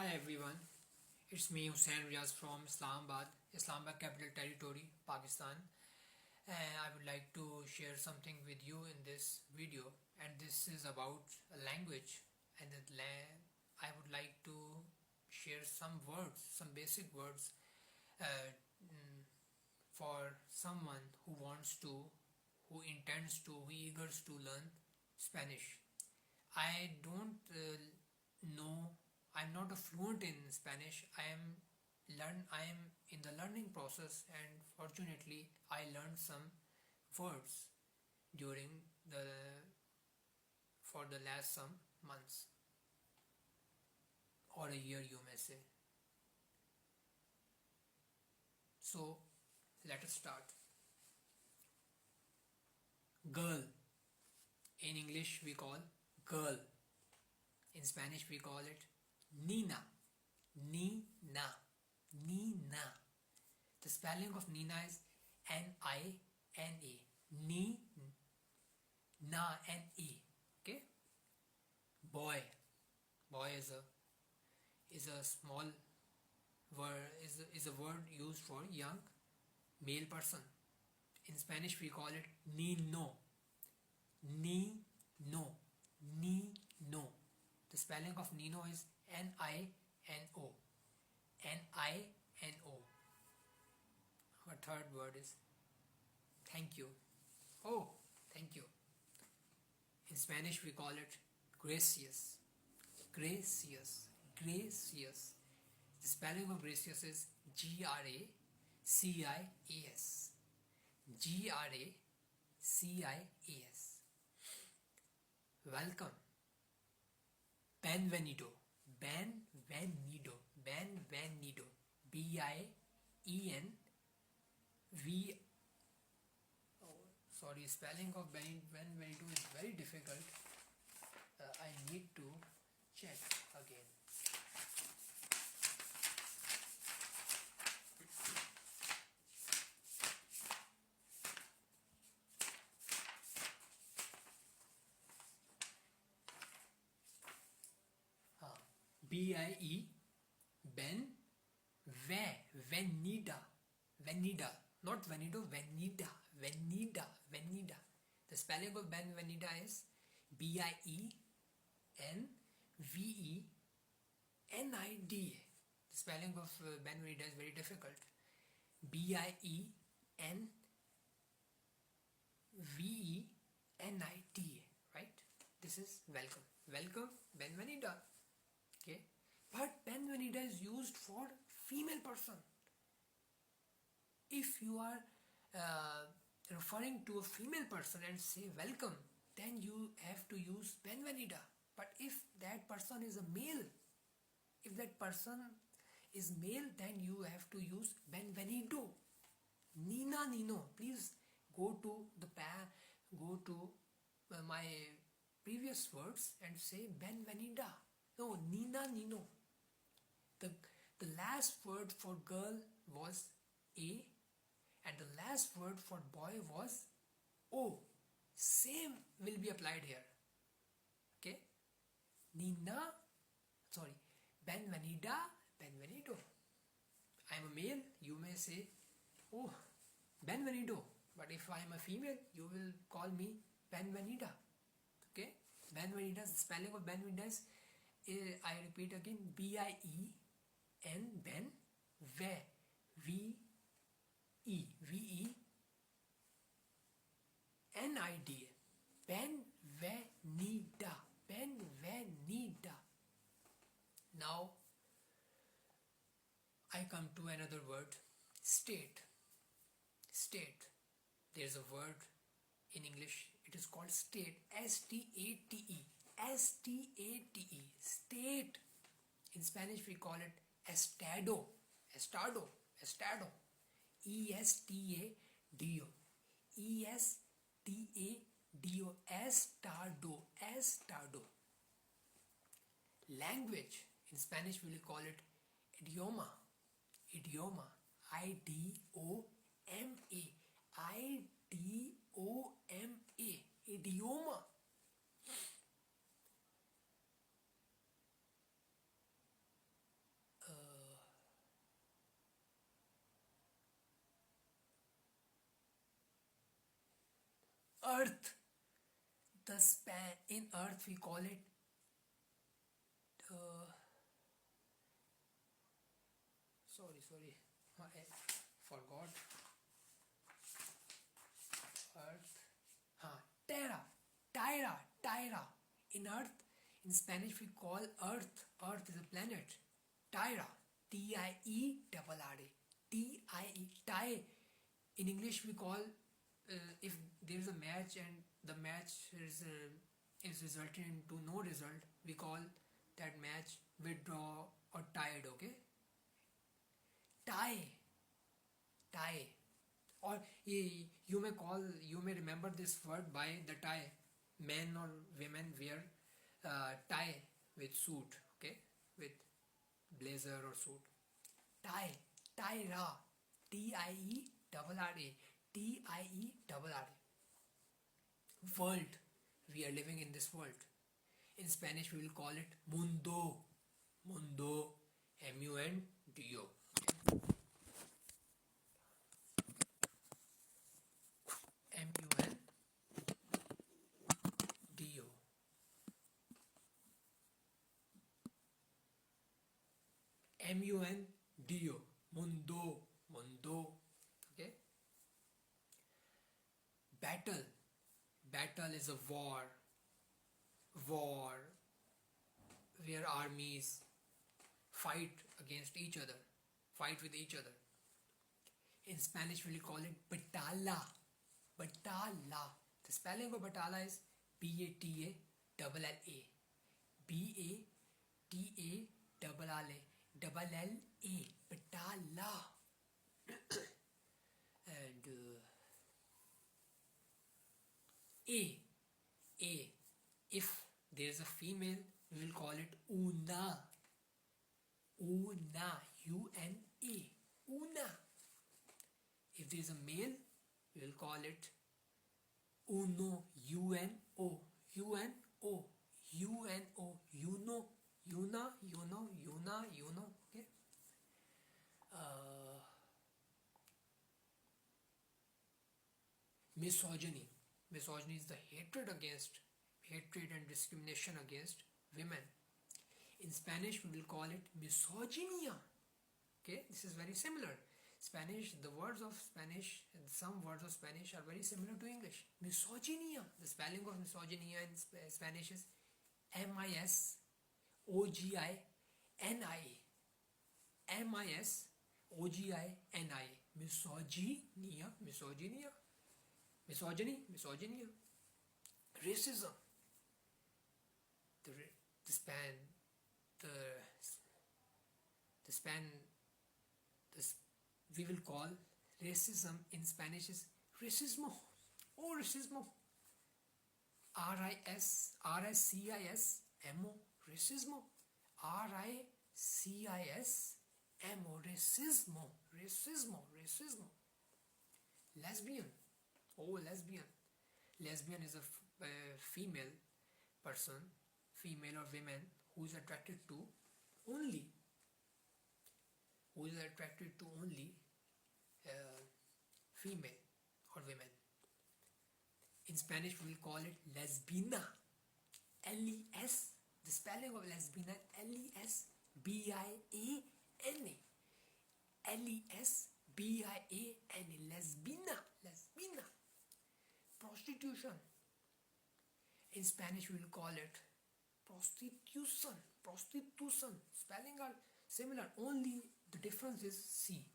Hi everyone, it's me Hussain Riaz from Islamabad Capital Territory, Pakistan. And I would like to share something with you in this video. And this is about a language. And I would like to share some words, some basic words uh, mm, for someone who intends to, who eagers to learn Spanish. I don't know. I'm not a fluent in Spanish. I am in the learning process, and fortunately, I learned some words during the for the last some months or a year, you may say. So, let us start. Girl. In English, we call girl. In Spanish, we call it Nina. Nina. Nina. The spelling of Nina is Nina. Ni, na, N-E. Okay? Boy. Boy is a small word, is a word used for young male person. In Spanish, we call it Nino. Nino. Nino. The spelling of Nino is Nino. Nino. Our third word is thank you. Oh, thank you. In Spanish, we call it gracious. Gracious. Gracious. The spelling of gracious is Gracias. Gracias. Welcome. Benvenido. Benvenido. Benvenido. B-I-E-N-V. Oh, sorry, spelling of Benvenido is very difficult. I need to check again. B-I-E Venida. Venida. Not Venido, Venida. Venida. Venida. The spelling of Benvenida is Bienvenida. The spelling of Benvenida is very difficult. Bienvenida. Right? This is welcome. Welcome, Benvenida. Okay? But Benvenida is used for female person. If you are referring to a female person and say welcome, then you have to use Benvenida. But if that person is a male, then you have to use Benvenido. Nina, Nino. Please go to my previous words and say Benvenida. No, Nina, Nino. The last word for girl was A, and the last word for boy was O. Same will be applied here. Okay? Benvenida, Benvenido. I am a male, you may say, oh, Benvenido. But if I am a female, you will call me Benvenida. Okay? Benvenida, the spelling of Benvenida is, I repeat again, B-I-E-N, Ben, V-E, V-E-N-I-D-A. Benvenida. Benvenida. Now, I come to another word, state. State. There's a word in English, it is called state. S-T-A-T-E. S-T-A-T-E. State. In Spanish, we call it estado. Estado. Estado. E-S-T-A-D-O. E-S-T-A-D-O. Estado. Estado. Language. In Spanish, we will call it idioma. Idioma. I-D-O-M-A. I-D-O-M-A. Idioma. Earth. The span in Earth we call it sorry, I forgot. Earth. Terra. Tyra. In Earth, in Spanish we call Earth. Earth is a planet. Tyra. T-I-E-R-R-A. T-I-E. Tie. In English we call, if there is a match and the match is resulting into no result, we call that match withdraw or tied. Okay. Tie. Or you may remember this word by the tie. Men or women wear tie with suit. Okay, with blazer or suit. Tyra. T-I-E-R-R-A. T-I-E-R-R-A. World. We are living in this world. In Spanish we will call it mundo. M-U-N-D-O. M-U-N-D-O. M-U-N-D-O. Mundo. Okay. Battle is a war where armies fight against each other, fight with each other. In Spanish we will call it batalla. The spelling of batalla is B-A-T-A-L-L-A. B-A-T-A-L-L-A. Batalla. And A. If there is a female, we will call it una. U-N-A. Una. If there is a male, we will call it uno. U-N-O. Uno. Una. Okay. Misogyny is the hatred and discrimination against women. In Spanish we will call it misogynia. Okay, this is very similar. Some words of Spanish are very similar to English. Misogynia. The spelling of misogynia in Spanish is M-I-S-O-G-I-N-I-A. M-I-S-O-G-I-N-I-A. Misogynia. Misogyny. Racism. We will call racism in Spanish is racismo. Oh, racismo. R-I-S-C-I-S-M-O. Racismo. R-I-C-I-S-M-O. Racismo. Lesbian. Oh, lesbian. Lesbian is a female person, female or women who is attracted to only female or women. In Spanish we will call it lesbina. L-E-S. The spelling of lesbina, L-E-S-B-I-A-N-A. L-E-S-B-I-A-N-A. Lesbina. Prostitution. In Spanish we will call it prostitution. Spelling are similar, only the difference is C.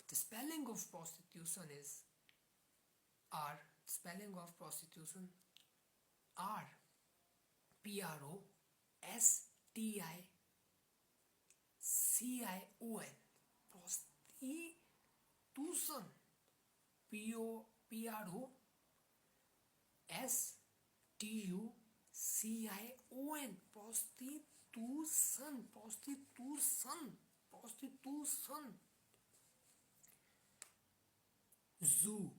The spelling of prostitution is R. Spelling of prostitution R. P-R-O-S-T-I-C-I-O-N. Prostitution. P-O-P-R-O-S-T-U-C-I-O-N. Prostitution. Zoo.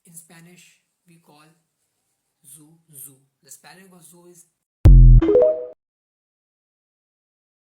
In Spanish we call zoo. The spelling of zoo is